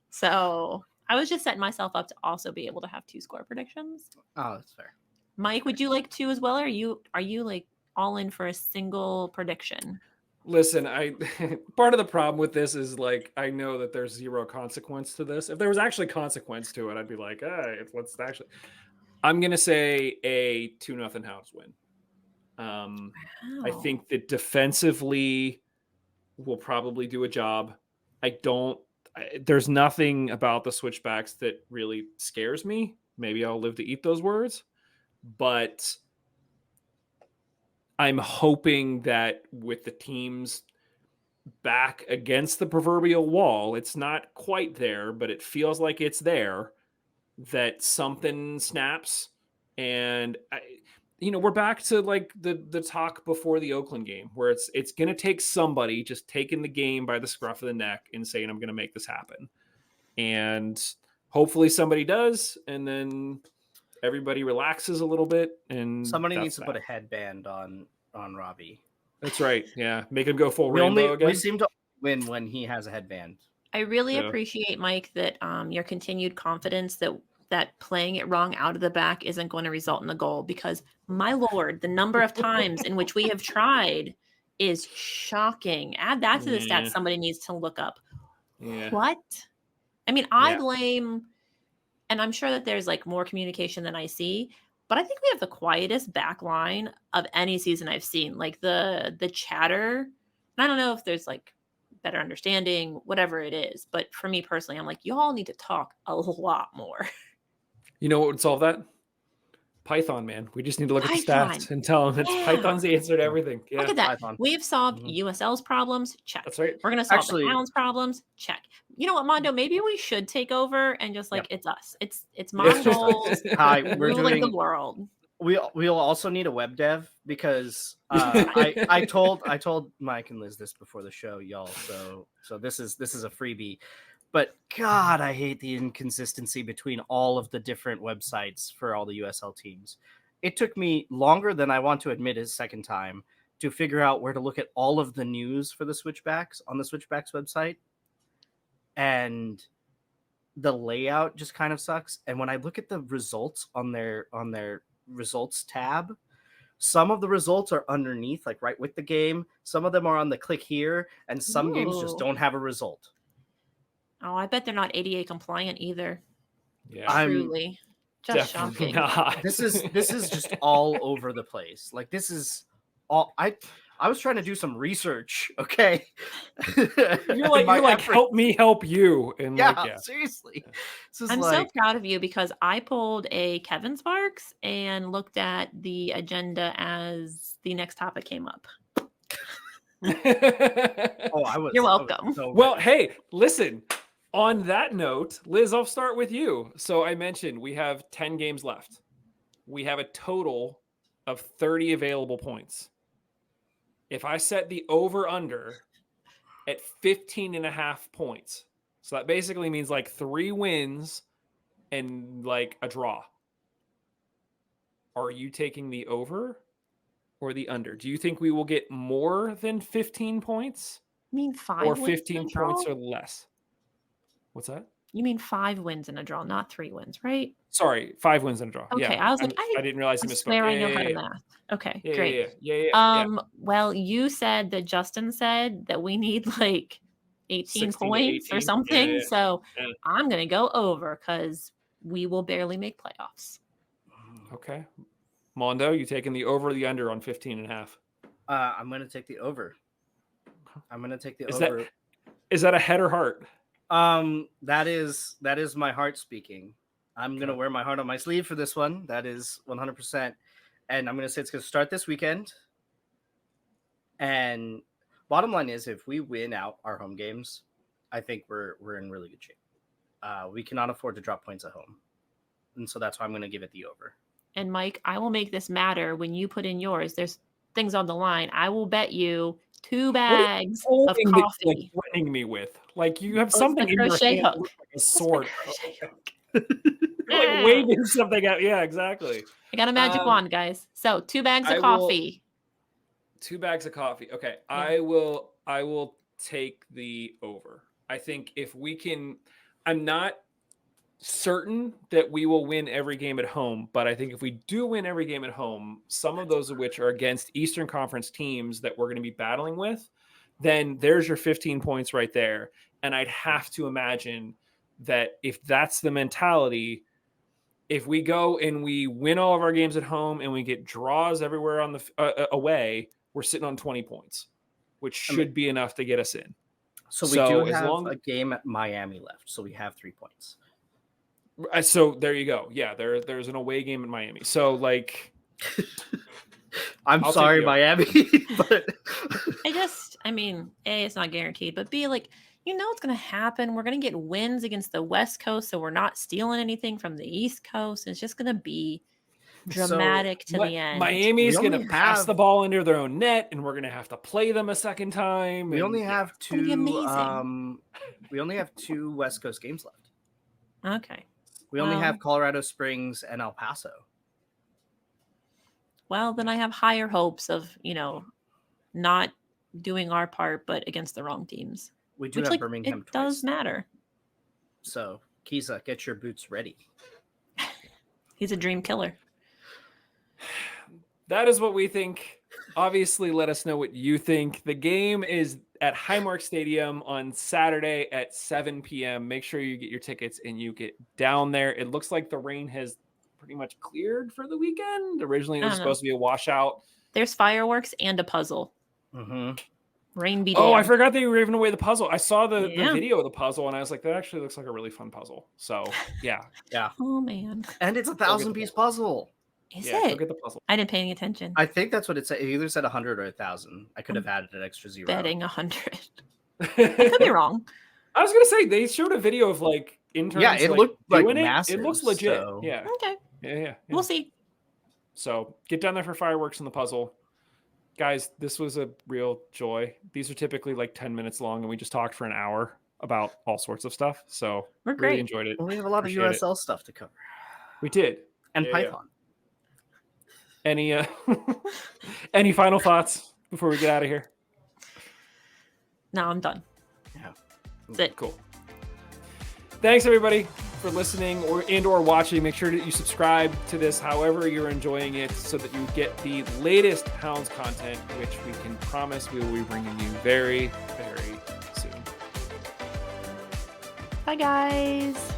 So I was just setting myself up to also be able to have 2 score predictions. Oh, that's fair. Mike, would you like 2 as well? Or are you like all in for a single prediction? Listen, part of the problem with this is like I know that there's 0 consequence to this. If there was actually consequence to it, I'd be like, let's actually. I'm gonna say a 2-0 Hounds win. Wow. I think that defensively we'll probably do a job. There's nothing about the Switchbacks that really scares me. Maybe I'll live to eat those words, but I'm hoping that with the teams back against the proverbial wall, it's not quite there, but it feels like it's there, that something snaps. And we're back to like the talk before the Oakland game where it's going to take somebody just taking the game by the scruff of the neck and saying, I'm going to make this happen. And hopefully somebody does. And then everybody relaxes a little bit, and somebody needs to put a headband on Robbie. That's right. Yeah, make him go full rainbow again. We seem to win when he has a headband. I really appreciate, Mike, that your continued confidence that playing it wrong out of the back isn't going to result in a goal, because my Lord, the number of times in which we have tried is shocking. Add that to the stats somebody needs to look up. Yeah. What? I mean, I blame, and I'm sure that there's like more communication than I see, but I think we have the quietest back line of any season I've seen. Like the chatter, and I don't know if there's like better understanding, whatever it is, but for me personally, I'm like, y'all need to talk a lot more. You know what would solve that? Python, man. We just need to look at the stats and tell them it's Python's the answer to everything. Yeah. Look at that. Python. We've solved USL's problems. Check. That's right. We're going to solve the Hounds problems. Check. You know what, Mondo? Maybe we should take over and just like, it's us. It's Mongols. Hi, we're ruling doing the world. We'll also need a web dev, because I told Mike and Liz this before the show, y'all. So this is a freebie. But God, I hate the inconsistency between all of the different websites for all the USL teams. It took me longer than I want to admit a second time to figure out where to look at all of the news for the Switchbacks on the Switchbacks website. And the layout just kind of sucks. And when I look at the results on their results tab, Some of the results are underneath, like right with the game. Some of them are on the click here, and some games just Ooh. don't have a result. Oh, I bet they're not ADA compliant either. Yeah, Truly. Just definitely shocking. not. This is just all over the place. Like this is all I was trying to do some research, okay? You're like help me help you, and Yeah, seriously. This is I'm like so proud of you because I pulled a Kevin Sparks and looked at the agenda as the next topic came up. You're welcome. Well, hey, listen. On that note, Liz, I'll start with you. So I mentioned we have 10 games left. We have a total of 30 available points. If I set the over-under at 15.5 points, so that basically means like 3 wins and like a draw. Are you taking the over or the under? Do you think we will get more than 15 points? You mean 5 or wins 15 in a draw? points or less? What's that? You mean 5 wins in a draw, not 3 wins, right? Sorry, 5 wins in a draw. Okay, Yeah, I was like, I didn't realize I misspoke. swear I know how to math. Okay, great. Yeah. Well, you said that Justin said that we need like 18 points 18. or something. Yeah. So I'm gonna go over because we will barely make playoffs. Okay. Mondo, you taking the over or the under on 15.5? I'm gonna take the over. I'm gonna take the Is over. Is that a head or heart? That is my heart speaking. I'm gonna wear my heart on my sleeve for this one. That is 100%. And I'm gonna say it's gonna start this weekend. And bottom line is, if we win out our home games, I think we're in really good shape. We cannot afford to drop points at home, and so that's why I'm gonna give it the over. And Mike, I will make this matter when you put in yours. There's things on the line. I will bet you 2 bags of coffee. Like threatening me with, like you have something in your crochet hand, hook. like a sword. You're Like waving something out. Yeah, exactly. I got a magic wand, guys. So 2 bags of coffee. 2 bags of coffee. Okay, Yeah. I will take the over. I think if we can, I'm not certain that we will win every game at home, but I think if we do win every game at home, some of those of which are against Eastern Conference teams that we're going to be battling with, then there's your 15 points right there. And I'd have to imagine that if that's the mentality, if we go and we win all of our games at home and we get draws everywhere on the away, we're sitting on 20 points, which should be enough to get us in. So we do have a game at Miami left, so we have 3 points. So there you go. Yeah, there's an away game in Miami. So like, I'm sorry, Miami, but I mean, A, it's not guaranteed, but B, like, you know what's going to happen. We're going to get wins against the West Coast, so we're not stealing anything from the East Coast. It's just going to be dramatic to the end. Miami's going to pass the ball into their own net, and we're going to have to play them a second time. We only have 2. We only have 2 West Coast games left. Okay. We only have Colorado Springs and El Paso. Well, then I have higher hopes of, not doing our part, but against the wrong teams. We do have Birmingham twice. It does matter. So, Kiza, get your boots ready. He's a dream killer. That is what we think. Obviously, let us know what you think. The game is at Highmark Stadium on Saturday at 7 p.m. Make sure you get your tickets and you get down there. It looks like the rain has pretty much cleared for the weekend. Originally, it was supposed to be a washout. There's fireworks and a puzzle. Mm-hmm. Rain be damned. damned. I forgot they were giving away the puzzle. I saw the video of the puzzle, and I was like, that actually looks like a really fun puzzle. So, yeah. Oh, man. And it's a 1,000-piece puzzle. Is it? Go get the puzzle. I didn't pay any attention. I think that's what it said. It either said 100 or 1,000. I could have added an extra 0. Betting 100. I could be wrong. I was gonna say they showed a video of like interns. Yeah, it looked like massive. It looks legit. So... Yeah. Okay. Yeah. We'll see. So get down there for fireworks and the puzzle. Guys, this was a real joy. These are typically like 10 minutes long, and we just talked for an hour about all sorts of stuff. So we're great. Really enjoyed it. We have a lot of USL stuff to cover. We did. And Python. Yeah. Any final thoughts before we get out of here? No, I'm done. Yeah. That's it. Cool. Thanks, everybody. for listening or watching. Make sure that you subscribe to this however you're enjoying it so that you get the latest Hounds content, which we can promise we will be bringing you very, very soon. Bye, guys.